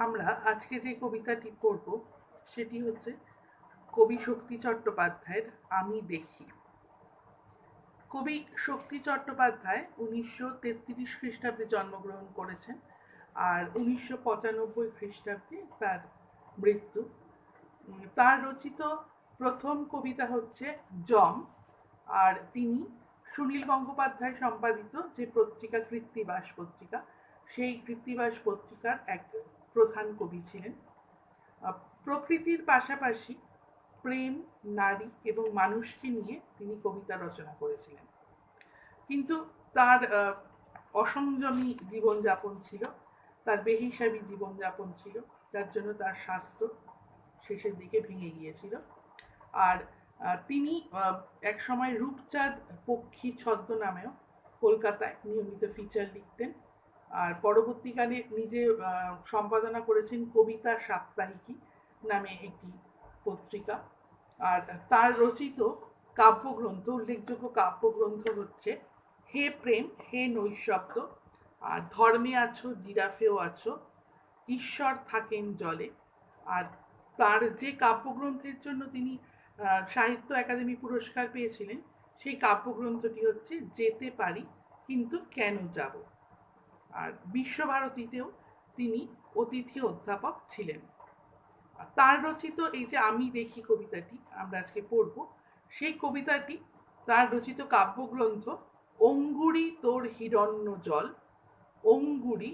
আমরা আজকে যে কবিতাটি পড়ব সেটি হচ্ছে কবি শক্তি চট্টোপাধ্যায়ের আমি দেখি। কবি শক্তি চট্টোপাধ্যায় 1933 খ্রিস্টাব্দে জন্মগ্রহণ করেছেন আর 1995 খ্রিস্টাব্দে তার মৃত্যু। তার রচিত প্রথম কবিতা হচ্ছে জম। আর তিনি সুনীল গঙ্গোপাধ্যায় সম্পাদিত যে পত্রিকা কৃত্তিবাস পত্রিকা, সেই কৃত্তিবাস পত্রিকার এক প্রধান কবি ছিলেন। প্রকৃতির পাশাপাশি প্রেম, নারী এবং মানুষকে নিয়ে তিনি কবিতা রচনা করেছিলেন। কিন্তু তার অসংযমী জীবনযাপন ছিল, তার বেহিসাবি জীবনযাপন ছিল, যার জন্য তার স্বাস্থ্য শেষের দিকে ভেঙে গিয়েছিল। আর তিনি একসময় রূপচাঁদ পক্ষী ছদ্মনামেও কলকাতায় নিয়মিত ফিচার লিখতেন। আর পরবর্তীকালে নিজে সম্পাদনা করেছেন কবিতা সাপ্তাহিকী নামে একটি পত্রিকা। আর তার রচিত কাব্যগ্রন্থ, উল্লেখযোগ্য কাব্যগ্রন্থ হচ্ছে হে প্রেম, হে নৈঃশব্দ, আর ধর্মে আছো জিরাফেও আছো, ঈশ্বর থাকেন জলে। আর তার যে কাব্যগ্রন্থের জন্য তিনি সাহিত্য একাডেমি পুরস্কার পেয়েছিলেন, সেই কাব্যগ্রন্থটি হচ্ছে যেতে পারি কিন্তু কেন যাব। আর বিশ্বভারতীতেও তিনি অতিথি অধ্যাপক ছিলেন। তার রচিত এই যে আমি দেখি কবিতাটি আমরা আজকে পড়ব, সেই কবিতাটি তার রচিত কাব্যগ্রন্থ অঙ্গুরি তোর হিরণ্য জল, অঙ্গুরি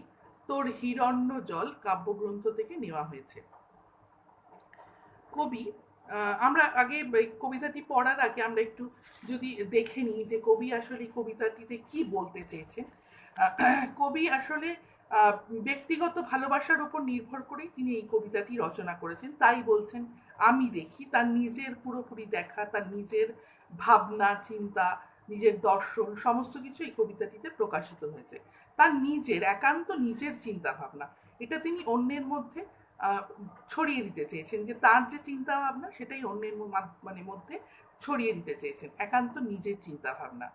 তোর হিরণ্য জল কাব্যগ্রন্থ থেকে নেওয়া হয়েছে। কবি আমরা আগে কবিতাটি পড়ার আগে আমরা একটু যদি দেখে নিই যে কবি আসলে কবিতাটিতে কি বলতে চেয়েছেন। কবি আসলে ব্যক্তিগত ভালোবাসার উপর নির্ভর করেই তিনি এই কবিতাটি রচনা করেছেন। তাই বলছেন আমি দেখি, তার নিজের পুরোপুরি দেখা, তার নিজের ভাবনা চিন্তা, নিজের দর্শন সমস্ত কিছু এই কবিতাটিতে প্রকাশিত হয়েছে। তার নিজের একান্ত নিজের চিন্তা ভাবনা, এটা তিনি অন্যের মধ্যে ছড়িয়ে দিতে চেয়েছেন, যে তার যে চিন্তা ভাবনা সেটাই অন্যের মধ্যে ছড়িয়ে দিতে চেয়েছেন, একান্ত নিজের চিন্তা ভাবনা।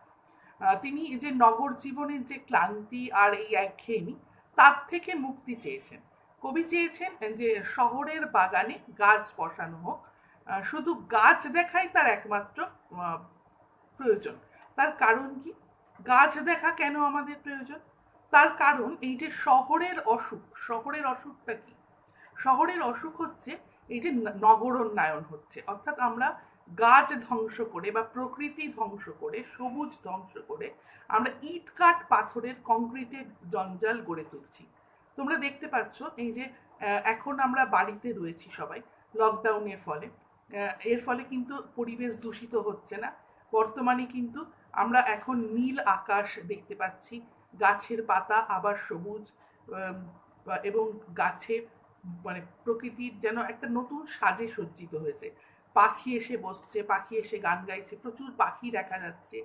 তিনি যে নগর জীবনের যে ক্লান্তি আর এই একঘেয়েমি, তার থেকে মুক্তি চেয়েছেন। কবি চেয়েছেন যে শহরের বাগানে গাছ বসানো হোক, শুধু গাছ দেখাই তার একমাত্র প্রয়োজন। তার কারণ কি? গাছ দেখা কেন আমাদের প্রয়োজন? তার কারণ এই যে শহরের অসুখ, শহরের অসুখটা কি? শহরের অসুখ হচ্ছে এই যে নগরোন্নয়ন হচ্ছে, অর্থাৎ আমরা গাছ ধ্বংস করে বা প্রকৃতি ধ্বংস করে, সবুজ ধ্বংস করে আমরা ইট কাঠ পাথরের কংক্রিটের জঞ্জাল গড়ে তুলছি। তোমরা দেখতে পাচ্ছ এই যে এখন আমরা বাড়িতে রয়েছি সবাই লকডাউনের ফলে, এর ফলে কিন্তু পরিবেশ দূষিত হচ্ছে না। বর্তমানে কিন্তু আমরা এখন নীল আকাশ দেখতে পাচ্ছি, গাছের পাতা আবার সবুজ, এবং গাছে প্রকৃতির যেন একটা নতুন সাজে সজ্জিত হয়েছে। পাখি এসে বসছে, পাখি এসে গান গাইছে, প্রচুর পাখি দেখা যাচ্ছে।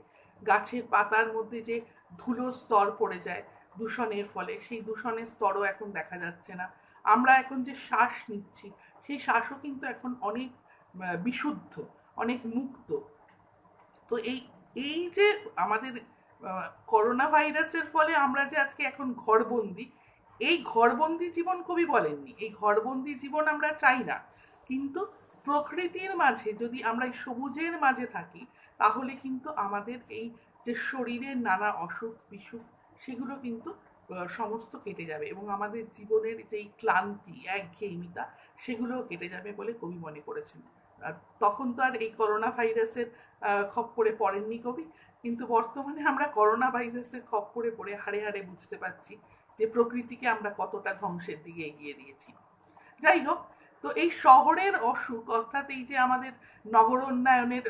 গাছের পাতার মধ্যে যে ধুলোর স্তর পড়ে যায় দূষণের ফলে, সেই দূষণের স্তরও এখন দেখা যাচ্ছে না। আমরা এখন যে শ্বাস নিচ্ছি, সেই শ্বাসও কিন্তু এখন অনেক বিশুদ্ধ, অনেক মুক্ত। তো এই এই যে আমাদের করোনা ভাইরাসের ফলে আমরা যে আজকে এখন ঘরবন্দি, এই ঘরবন্দি জীবন কবি বলেননি, এই ঘরবন্দি জীবন আমরা চাই না। কিন্তু প্রকৃতির মাঝে যদি আমরা এই সবুজের মাঝে থাকি, তাহলে কিন্তু আমাদের এই যে শরীরের নানা অসুখ বিসুখ, সেগুলো কিন্তু সমস্ত কেটে যাবে, এবং আমাদের জীবনের যেই ক্লান্তি একঘেয়েমিতা, সেগুলোও কেটে যাবে বলে কবি মনে করেছেন। তখন তো আর এই করোনা ভাইরাসের খপ্পরে পড়েননি কবি, কিন্তু বর্তমানে আমরা করোনা ভাইরাসের খপ্পরে পড়ে হাড়ে হাড়ে বুঝতে পারছি যে প্রকৃতিকে আমরা কতটা ধ্বংসের দিকে এগিয়ে দিয়েছি। যাই হোক, তো এই শহরের অসুখ, অর্থাৎ এই যে আমাদের নগরোন্নয়নের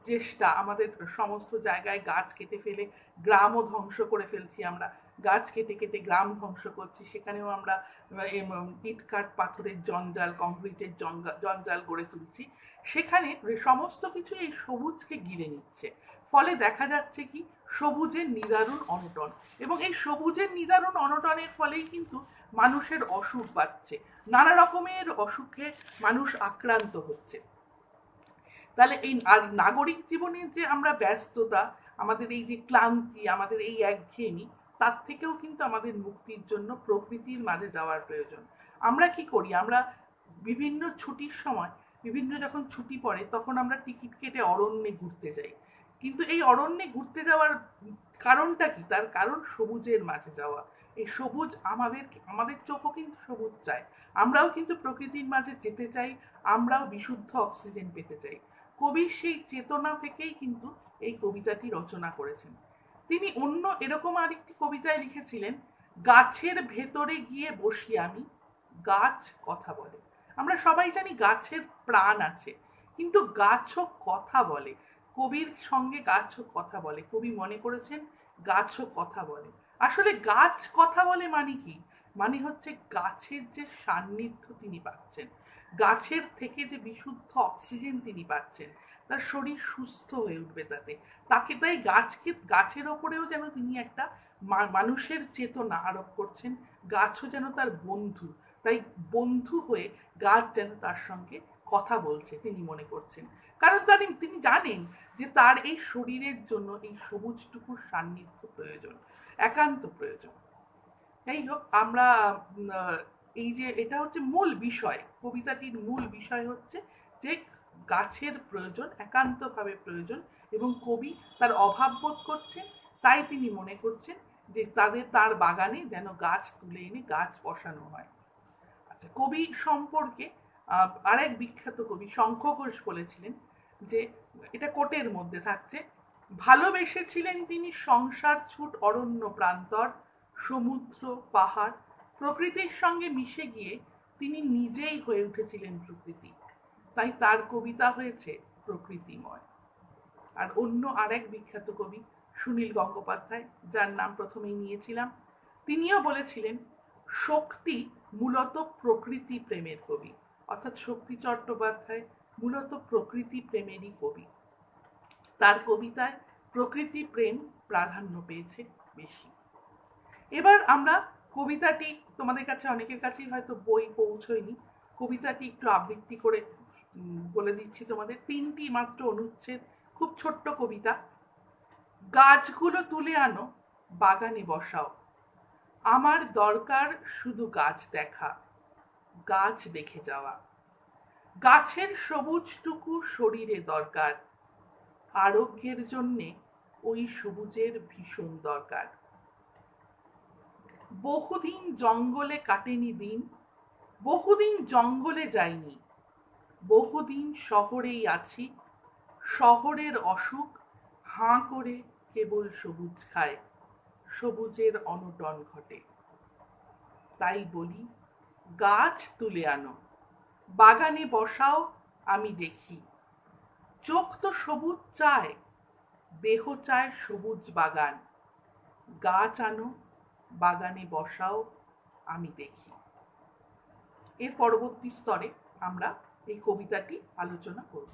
চেষ্টা, আমাদের সমস্ত জায়গায় গাছ কেটে ফেলে গ্রামও ধ্বংস করে ফেলছি আমরা, গাছ কেটে কেটে গ্রাম ধ্বংস করছি, সেখানেও আমরা ইট কাঠ পাথরের জঞ্জাল, কংক্রিটের জঞ্জাল গড়ে তুলছি। সেখানে সমস্ত কিছু এই সবুজকে ঘিরে নিচ্ছে, ফলে দেখা যাচ্ছে কি সবুজের নিদারুণ অনটন, এবং এই সবুজের নিদারুণ অনটনের ফলেই কিন্তু মানুষের অসুখ বাড়ছে, নানা রকমের অসুখে মানুষ আক্রান্ত হচ্ছে। তাহলে এই নাগরিক জীবনের যে আমরা ব্যস্ততা, আমাদের এই যে ক্লান্তি, আমাদের এই একঘেয়েমি, তার থেকেও কিন্তু আমাদের মুক্তির জন্য প্রকৃতির মাঝে যাওয়ার প্রয়োজন। আমরা কি করি, আমরা বিভিন্ন ছুটির সময়, বিভিন্ন যখন ছুটি পড়ে তখন আমরা টিকিট কেটে অরণ্যে ঘুরতে যাই, কিন্তু এই অরণ্যে ঘুরতে যাওয়ার কারণটা কি? তার কারণ সবুজের মাঝে যাওয়া। এই সবুজ আমাদের আমাদের চোখও কিন্তু সবুজ চায়, আমরাও কিন্তু প্রকৃতির মাঝে যেতে চাই, আমরাও বিশুদ্ধ অক্সিজেন পেতে চাই। কবি সেই চেতনা থেকেই কিন্তু এই কবিতাটি রচনা করেছেন। তিনি অন্য এরকম আরেকটি কবিতায় লিখেছিলেন, গাছের ভেতরে গিয়ে বসি আমি, গাছ কথা বলে। আমরা সবাই জানি গাছের প্রাণ আছে, কিন্তু গাছও কথা বলে। কবির সঙ্গে গাছও কথা বলে, কবি মনে করেছেন গাছও কথা বলে। আসলে গাছ কথা বলে মানে কি? মানে হচ্ছে গাছের যে সান্নিধ্য তিনি পাচ্ছেন, গাছের থেকে যে বিশুদ্ধ অক্সিজেন তিনি পাচ্ছেন, তার শরীর সুস্থ হয়ে উঠবে তাতে। তাকে তাই গাছের ওপরেও যেন তিনি একটা মানুষের চেতনা আরোপ করছেন, গাছও যেন তার বন্ধু। তাই বন্ধু হয়ে গাছ যেন তার সঙ্গে কথা বলছে তিনি মনে করছেন, কারণ তিনি জানেন যে তার এই শরীরের জন্য এই সবুজটুকুর সান্নিধ্য প্রয়োজন, একান্ত প্রয়োজন। যাই হোক, আমরা এই যে এটা হচ্ছে মূল বিষয়, কবিতাটির মূল বিষয় হচ্ছে যে গাছের প্রয়োজন, একান্তভাবে প্রয়োজন, এবং কবি তার অভাব বোধ করছেন, তাই তিনি মনে করছেন যে তার বাগানে যেন গাছ তুলে এনে গাছ বসানো হয়। আচ্ছা, কবি সম্পর্কে আরেক বিখ্যাত কবি শঙ্খ ঘোষ বলেছিলেন যে, এটা কোটের মধ্যে থাকছে, ভালোবেসেছিলেন তিনি সংসার ছুট অরণ্য প্রান্তর, সমুদ্র পাহাড়, প্রকৃতির সঙ্গে মিশে গিয়ে তিনি নিজেই হয়ে উঠেছিলেন প্রকৃতি, তাই তার কবিতা হয়েছে প্রকৃতিময়। আর অন্য আরেক বিখ্যাত কবি সুনীল গঙ্গোপাধ্যায়, যার নাম প্রথমেই নিয়েছিলাম, তিনিও বলেছিলেন শক্তি মূলত প্রকৃতি প্রেমের কবি, অর্থাৎ শক্তি চট্টোপাধ্যায় মূলত প্রকৃতি প্রেমেরই কবি। তার কবিতায় প্রকৃতি প্রেম প্রাধান্য পেয়েছে বেশি। এবার আমরা কবিতাটি, তোমাদের কাছে অনেকের কাছেই হয়তো বই পৌঁছয়নি, কবিতাটি একটু আবৃত্তি করে বলে দিচ্ছি তোমাদের। 3টি মাত্র অনুচ্ছেদ, খুব ছোট্ট কবিতা। গাছগুলো তুলে আনো, বাগানে বসাও, আমার দরকার শুধু গাছ দেখা, গাছ দেখে যাওয়া। গাছের সবুজটুকু শরীরে দরকার, আরোগ্যের জন্যে ওই সবুজের ভীষণ দরকার। বহুদিন জঙ্গলে কাটেনি দিন, বহুদিন জঙ্গলে যাইনি, বহুদিন শহরেই আছি, শহরের অসুখ হাঁ করে কেবল সবুজ খায়, সবুজের অনটন ঘটে। তাই বলি, গাছ তুলে আনো, বাগানে বসাও, আমি দেখি। চোখ তো সবুজ চায়, দেহ চায় সবুজ বাগান, গাছ আনো, বাগানে বসাও, আমি দেখি। এর পরবর্তী স্তরে আমরা এই কবিতাটি আলোচনা করব।